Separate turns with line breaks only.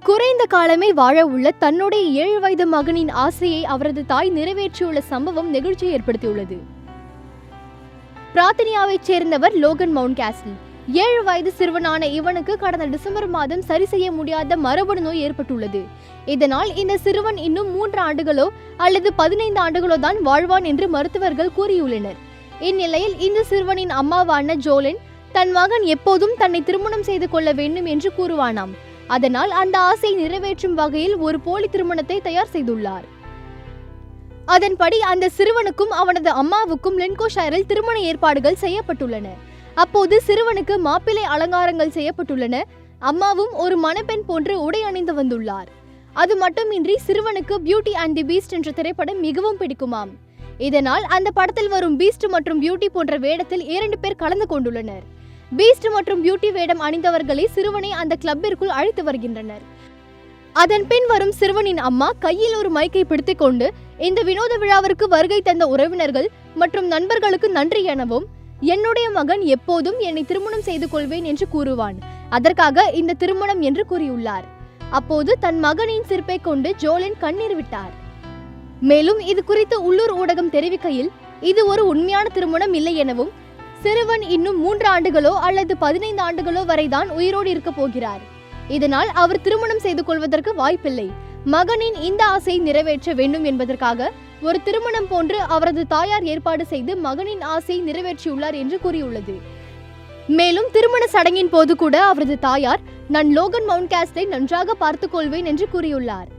குறைந்த காலமே வாழ உள்ள தன்னுடைய 7 வயது மகனின் ஆசையை அவரது தாய் நிறைவேற்றியுள்ள சம்பவம் நெகிழ்ச்சியை ஏற்படுத்தியுள்ளது. பிரார்த்தனியாவைச் சேர்ந்தவர் லோகன் மவுண்ட்காஸ்டில். 7 வயது சிறுவனான இவனுக்கு கடந்த டிசம்பர் மாதம் சரி செய்ய முடியாத மரபணு நோய் ஏற்பட்டுள்ளது. இதனால் இந்த சிறுவன் இன்னும் 3 ஆண்டுகளோ அல்லது 15 ஆண்டுகளோ தான் வாழ்வான் என்று மருத்துவர்கள் கூறியுள்ளனர். இந்நிலையில் இந்த சிறுவனின் அம்மாவான ஜோலின் தன் மகன் எப்போதும் தன்னை திருமணம் செய்து கொள்ள வேண்டும் என்று கூறுவானாம். அதனால் அந்த ஆசையை நிறைவேற்றும் வகையில் ஒரு போலி திருமணத்தை தயார் செய்துள்ளார். அதன்படி அந்த சிறுவனுக்கும் அவனது அம்மாவுக்கும் லின்கோஷைரில் திருமண ஏற்பாடுகள் செய்யப்பட்டுள்ளன. அப்போது சிறுவனுக்கு மாப்பிள்ளை அலங்காரங்கள் செய்யப்பட்டுள்ளன. அம்மாவும் ஒரு மணப்பெண் போன்று உடை அணிந்து வந்துள்ளார். அது மட்டுமின்றி சிறுவனுக்கு பியூட்டி அண்ட் தி பீஸ்ட் என்ற திரைப்படம் மிகவும் பிடிக்குமாம். இதனால் அந்த படத்தில் வரும் பீஸ்ட் மற்றும் பியூட்டி போன்ற வேடத்தில் 2 பேர் கலந்து கொண்டுள்ளனர். பீஸ்ட் மற்றும் பியூட்டி வேடம் அணிந்தவர்களை சிறுவனை அந்த கிளப்பிற்குள் அழைத்து வருகின்றனர். அதன் பின் வரும் சிறுவனின் அம்மா கையில் ஒரு மைக்கை பிடித்துக் கொண்டு இந்த வினோத விழாவிற்கு வருகை தந்த உறவினர்கள் மற்றும் நண்பர்களுக்கு நன்றி எனவும், என்னுடைய மகன் எப்போதும் என்னை திருமணம் செய்து கொள்வேன் என்று கூறுவான், அதற்காக இந்த திருமணம் என்று கூறியுள்ளார். அப்போது தன் மகனின் சிரிப்பை கொண்டு ஜோலின் கண்ணீர் விட்டார். மேலும் இது குறித்து உள்ளூர் ஊடகம் தெரிவிக்கையில், இது ஒரு உண்மையான திருமணம் இல்லை எனவும், சிறுவன் இன்னும் 3 ஆண்டுகளோ அல்லது 15 ஆண்டுகளோ வரைதான் உயிரோடு இருக்க போகிறார். இதனால் அவர் திருமணம் செய்து கொள்வதற்கு வாய்ப்பில்லை. மகனின் இந்த ஆசையை நிறைவேற்ற வேண்டும் என்பதற்காக ஒரு திருமணம் போன்று அவரது தாயார் ஏற்பாடு செய்து மகனின் ஆசையை நிறைவேற்றியுள்ளார் என்று கூறியுள்ளது. மேலும் திருமண சடங்கின் போது கூட அவரது தாயார், நான் லோகன் மவுண்ட்காஸ்டை நன்றாக பார்த்துக் கொள்வேன் என்று கூறியுள்ளார்.